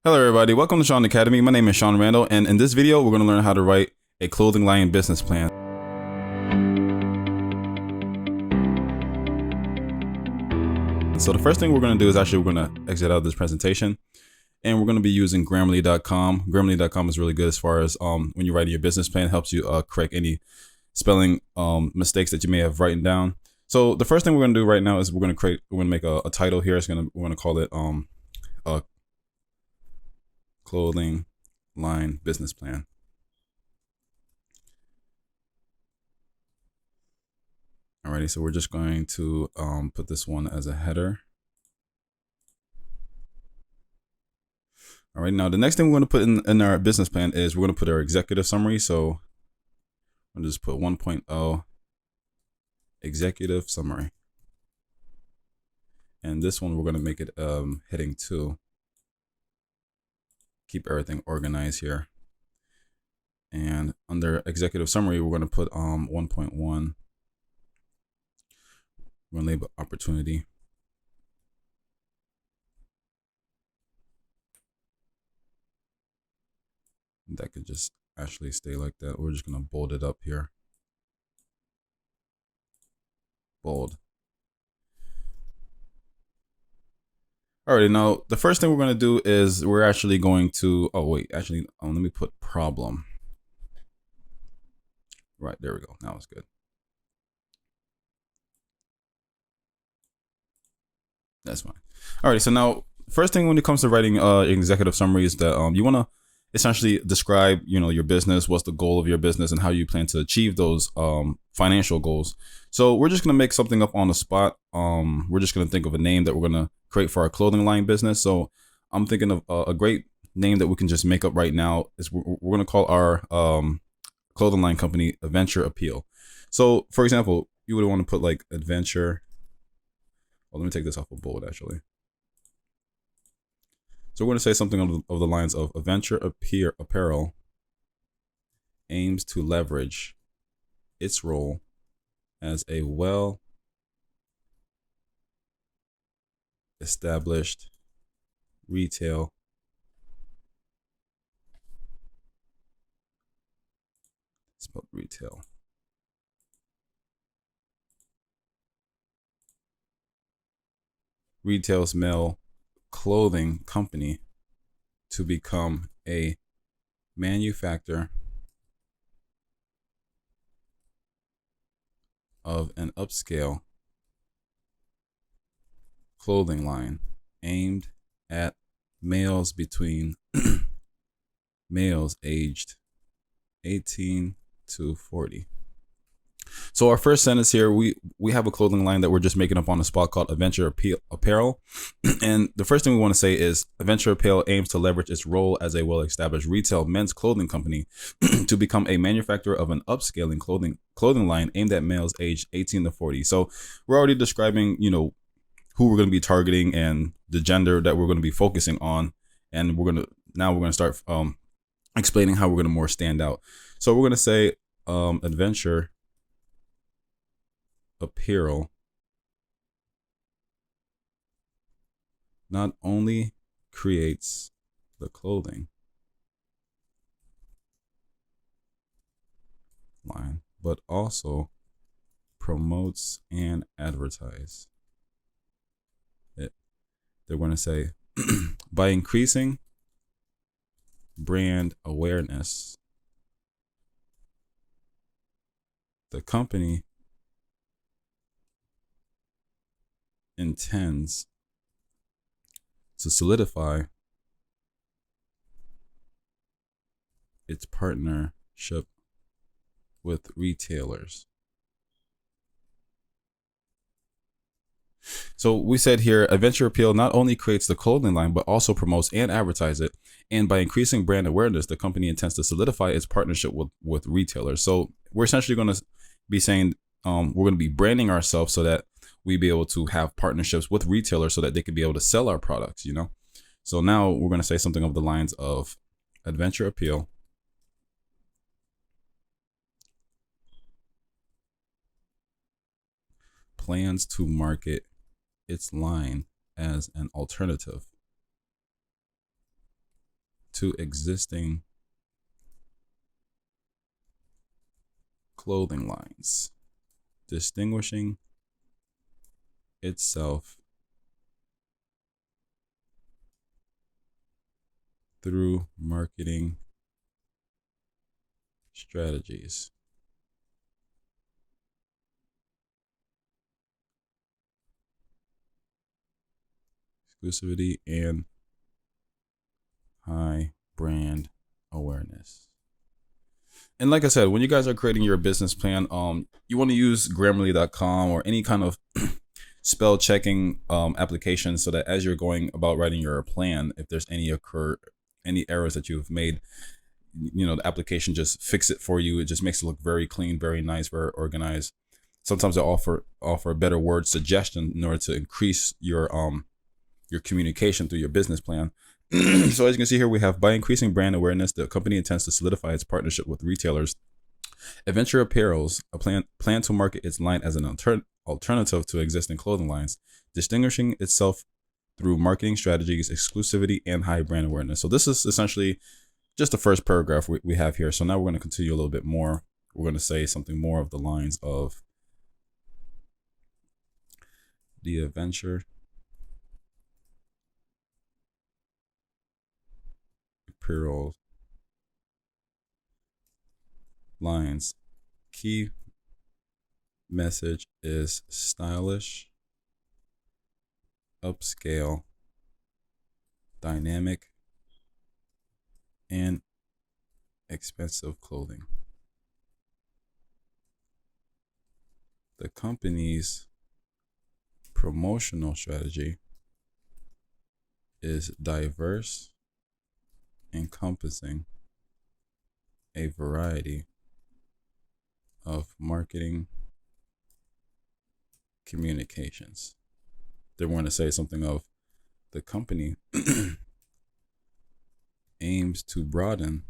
Hello everybody, welcome to Shaun Academy. My name is Shaun Randall, and in this video we're going to learn how to write a clothing line business plan. So the first thing we're going to do is we're going to exit out of this presentation, and we're going to be using Grammarly.com. Grammarly.com is really good as far as when you're writing your business plan. It helps you correct any spelling mistakes that you may have written down. So the first thing we're going to do right now is we're going to make a title here. We're going to call it a clothing line business plan. Alrighty, so we're just going to put this one as a header. All right, now the next thing we're going to put in our business plan is we're going to put our executive summary. So I'm going to just put 1.0 executive summary. And this one we're going to make it heading 2. Keep everything organized here. And under executive summary, we're going to put 1.1. We're going to label opportunity. That could just actually stay like that. We're just going to bold it up here. Bold. Alrighty, now the first thing we're going to do is we're actually going to, let me put problem. Right, there we go. Now it's good. That's fine. Alrighty, so now first thing when it comes to writing executive summary is that you want to essentially describe, your business, what's the goal of your business, and how you plan to achieve those financial goals. So we're just going to make something up on the spot. We're just going to think of a name that we're going to create for our clothing line business. So I'm thinking of a great name that we can just make up right now. Is we're going to call our clothing line company Adventure Appeal. So for example, you would want to put like Adventure. Well, let me take this off of bold actually. So we're going to say something of the lines of Adventure Apparel aims to leverage its role as a well-established retail male clothing company to become a manufacturer of an upscale clothing line aimed at males aged 18 to 40. So our first sentence here, we have a clothing line that we're just making up on the spot called Adventure Apparel. And the first thing we want to say is Adventure Apparel aims to leverage its role as a well-established retail men's clothing company to become a manufacturer of an upscaling clothing line aimed at males aged 18 to 40. So we're already describing, who we're going to be targeting and the gender that we're going to be focusing on. And we're going to start explaining how we're going to more stand out. So we're going to say Adventure Apparel not only creates the clothing line, but also promotes and advertises it. They're going to say by increasing brand awareness, the company intends to solidify its partnership with retailers. So we said here, Adventure Appeal not only creates the clothing line, but also promotes and advertises it. And by increasing brand awareness, the company intends to solidify its partnership with retailers. So we're essentially going to be saying we're going to be branding ourselves so that we be able to have partnerships with retailers so that they could be able to sell our products, So now we're going to say something of the lines of Adventure Appeal plans to market its line as an alternative to existing clothing lines, distinguishing itself through marketing strategies, exclusivity, and high brand awareness. And like I said, when you guys are creating your business plan, you want to use Grammarly.com or any kind of spell checking application, so that as you're going about writing your plan, if there's any errors that you've made, the application just fix it for you. It just makes it look very clean, very nice, very organized. Sometimes they offer a better word suggestion in order to increase your communication through your business plan. So as you can see here, we have, by increasing brand awareness, the company intends to solidify its partnership with retailers. Adventure Apparels a plan to market its line as an alternative to existing clothing lines, distinguishing itself through marketing strategies, exclusivity, and high brand awareness. So this is essentially just the first paragraph we have here. So now we're going to continue a little bit more. We're going to say something more of the lines of the Adventure Apparel lines. Key message is stylish, upscale, dynamic, and expensive clothing. The company's promotional strategy is diverse, encompassing a variety of marketing communications. They want to say something of, the company aims to broaden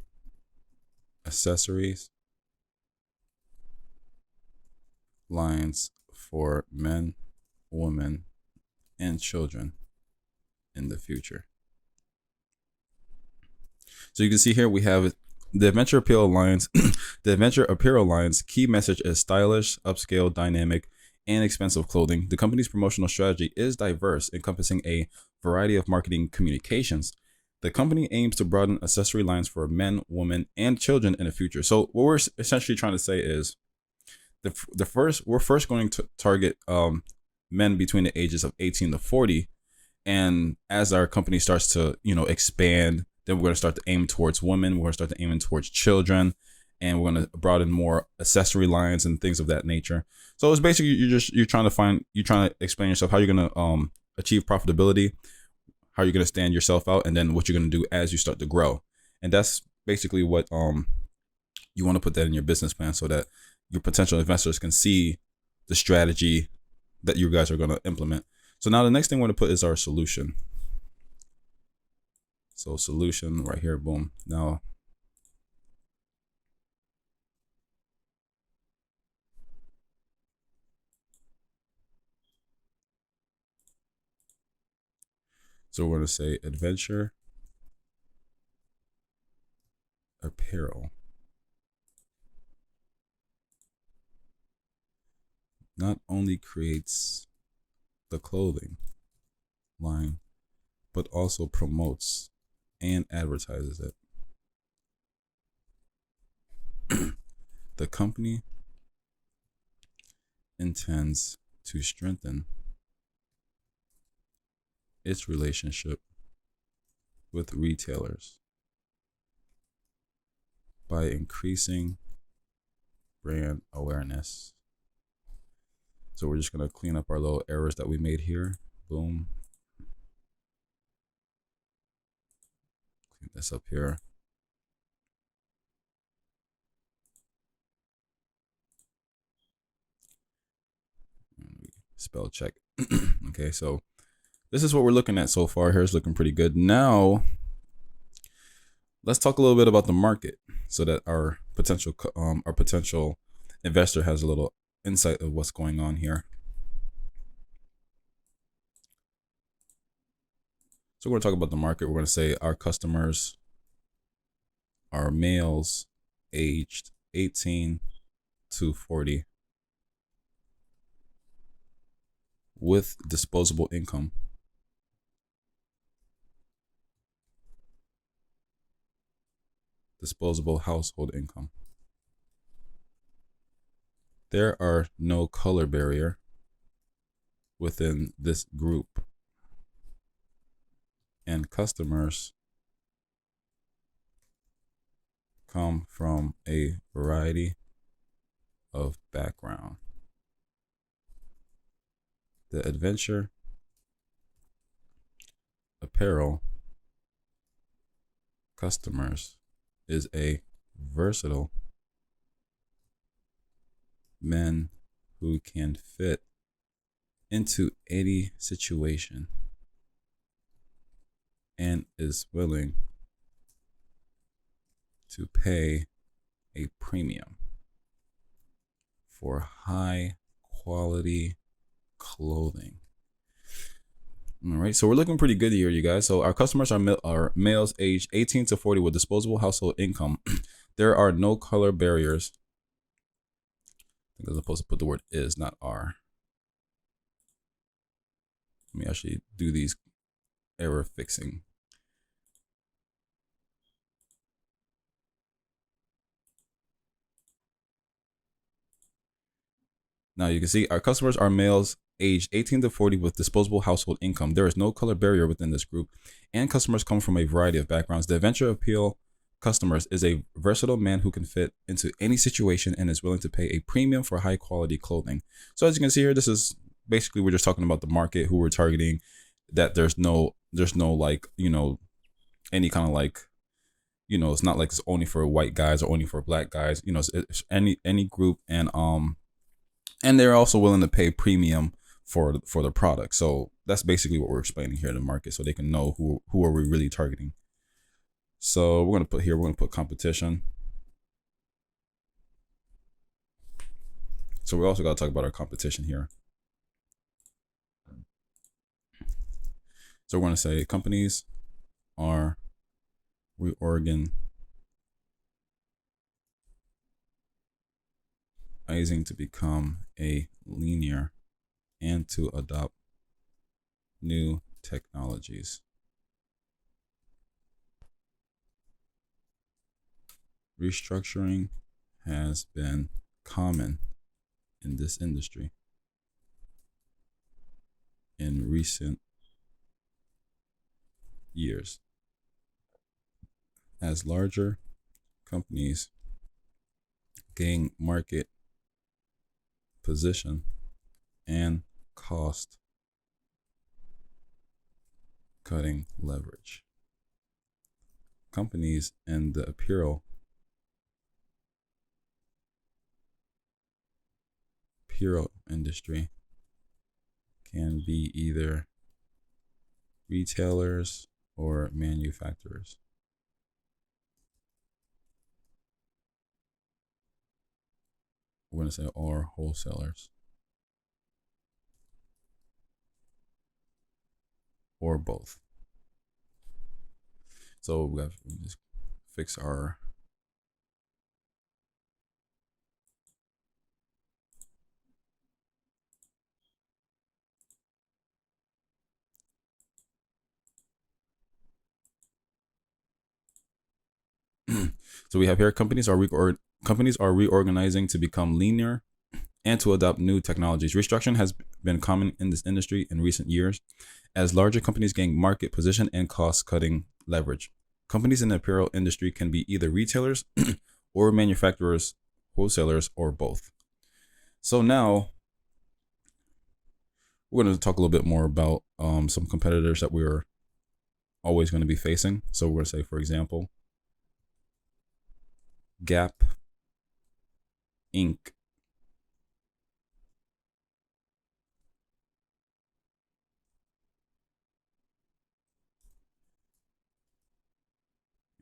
accessories lines for men, women, and children in the future. So you can see here we have the Adventure Apparel lines. The Adventure Apparel lines key message is stylish, upscale, dynamic, and expensive clothing. The company's promotional strategy is diverse, encompassing a variety of marketing communications. The company aims to broaden accessory lines for men, women, and children in the future. So what we're essentially trying to say is, we're first going to target men between the ages of 18 to 40, and as our company starts to expand, then we're going to start to aim towards women. We're going to start to aim towards children, and we're going to broaden more accessory lines and things of that nature. So it's basically you're trying to explain yourself, how you're going to achieve profitability, how you're going to stand yourself out, and then what you're going to do as you start to grow. And that's basically what you want to put that in your business plan, so that your potential investors can see the strategy that you guys are going to implement. So now the next thing we're going to put is our solution. So solution right here, boom. Now so we're going to say Adventure Apparel not only creates the clothing line, but also promotes and advertises it. The company intends to strengthen its relationship with retailers by increasing brand awareness. So we're just going to clean up our little errors that we made here. Boom. Clean this up here. Spell check. Okay, so this is what we're looking at so far. Here it's looking pretty good. Now let's talk a little bit about the market, so that our potential investor has a little insight of what's going on here. So we're going to talk about the market. We're going to say our customers are males aged 18 to 40 with disposable income. Disposable household income. There are no color barrier within this group, and customers come from a variety of background. The adventure apparel customers is a versatile men who can fit into any situation and is willing to pay a premium for high quality clothing. All right, so we're looking pretty good here, you guys. So our customers are males aged 18 to 40 with disposable household income. There are no color barriers. I think I'm supposed to put the word is, not are. Let me actually do these error fixing. Now you can see our customers are males aged 18 to 40 with disposable household income. There is no color barrier within this group, and customers come from a variety of backgrounds. The adventure appeal customers is a versatile man who can fit into any situation and is willing to pay a premium for high quality clothing. So as you can see here, this is basically, we're just talking about the market, who we're targeting, that there's no like, any kind of like, it's not like it's only for white guys or only for black guys, it's any group, and they're also willing to pay premium for the product. So that's basically what we're explaining here in the market, so they can know who are we really targeting. So we're gonna put competition. So we also got to talk about our competition here. So we're going to say companies are reorganizing to become a linear and to adopt new technologies. Restructuring has been common in this industry in recent years as larger companies gain market position and cost cutting leverage. Companies in the apparel industry can be either retailers or manufacturers. We're going to say or wholesalers or both. So we have to just fix our so we have here companies are reorganizing to become leaner and to adopt new technologies. Restructuring has been common in this industry in recent years as larger companies gain market position and cost cutting leverage. Companies in the apparel industry can be either retailers or manufacturers, wholesalers, or both. So now we're going to talk a little bit more about some competitors that we're always going to be facing. So we're going to say, for example, Gap Inc.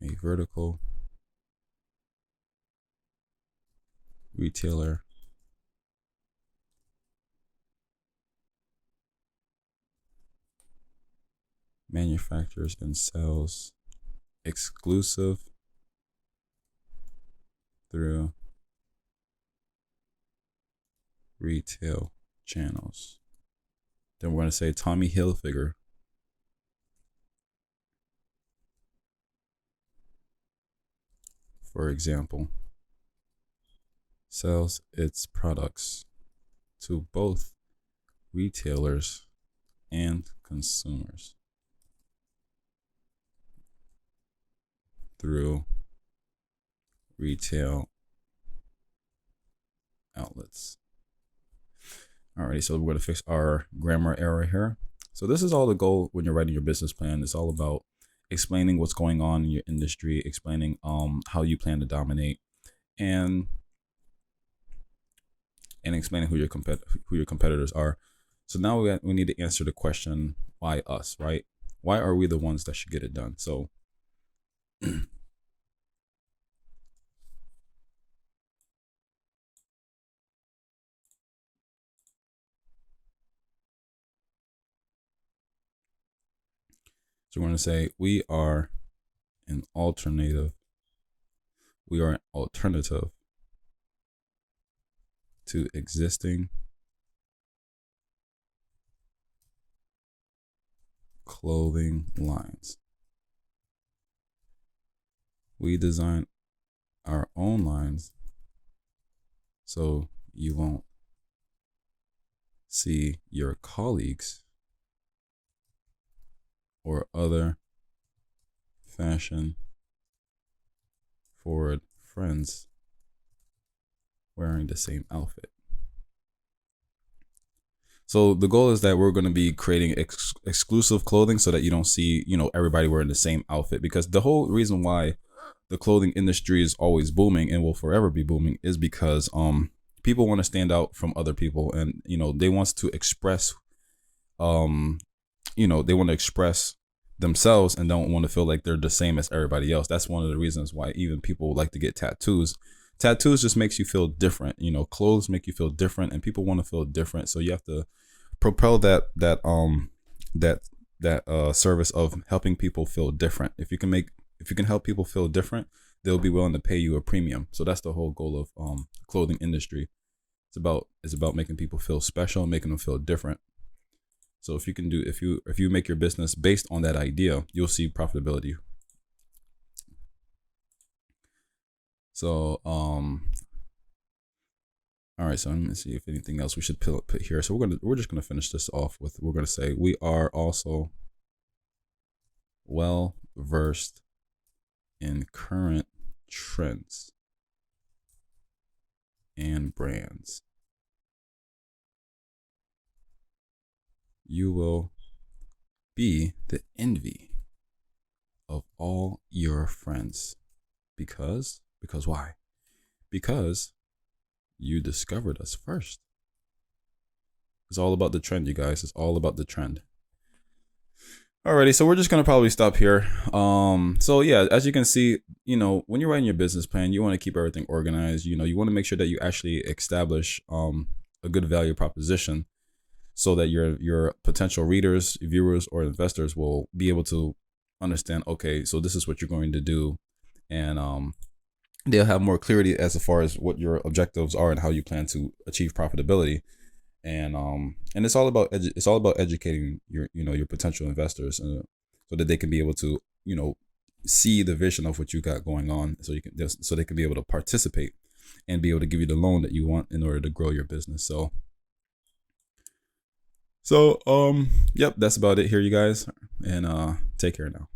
A vertical retailer manufactures and sells exclusive through retail channels. Then we're going to say Tommy Hilfiger, for example, sells its products to both retailers and consumers through retail outlets. Alrighty, so we're going to fix our grammar error here. So this is all the goal when you're writing your business plan. It's all about explaining what's going on in your industry, explaining how you plan to dominate, and explaining who your competitors are. So now we need to answer the question, why us, right? Why are we the ones that should get it done? So So we're going to say we are an alternative. We are an alternative to existing clothing lines. We design our own lines so you won't see your colleagues or other fashion forward friends wearing the same outfit. So the goal is that we're going to be creating exclusive clothing so that you don't see, everybody wearing the same outfit, because the whole reason why the clothing industry is always booming and will forever be booming is because people want to stand out from other people, and they want to express they want to express themselves and don't want to feel like they're the same as everybody else. That's one of the reasons why even people like to get tattoos. Tattoos just makes you feel different. Clothes make you feel different, and people want to feel different. So you have to propel that service of helping people feel different. If you can help people feel different, they'll be willing to pay you a premium. So that's the whole goal of clothing industry. It's about making people feel special, making them feel different. So if you make your business based on that idea, you'll see profitability. So all right, so let me see if anything else we should put here. So we're just gonna finish this off with, we're gonna say we are also well versed in current trends and brands. You will be the envy of all your friends. Because why? Because you discovered us first. It's all about the trend, you guys. It's all about the trend. Alrighty, so we're just gonna probably stop here. So yeah, as you can see, when you're writing your business plan, you want to keep everything organized. You want to make sure that you actually establish a good value proposition, so that your potential readers, viewers, or investors will be able to understand, okay, so this is what you're going to do, and they'll have more clarity as far as what your objectives are and how you plan to achieve profitability. And it's all about educating your potential investors, so that they can be able to see the vision of what you got going on, so they can be able to participate and be able to give you the loan that you want in order to grow your business. So yep, that's about it here, you guys, and take care now.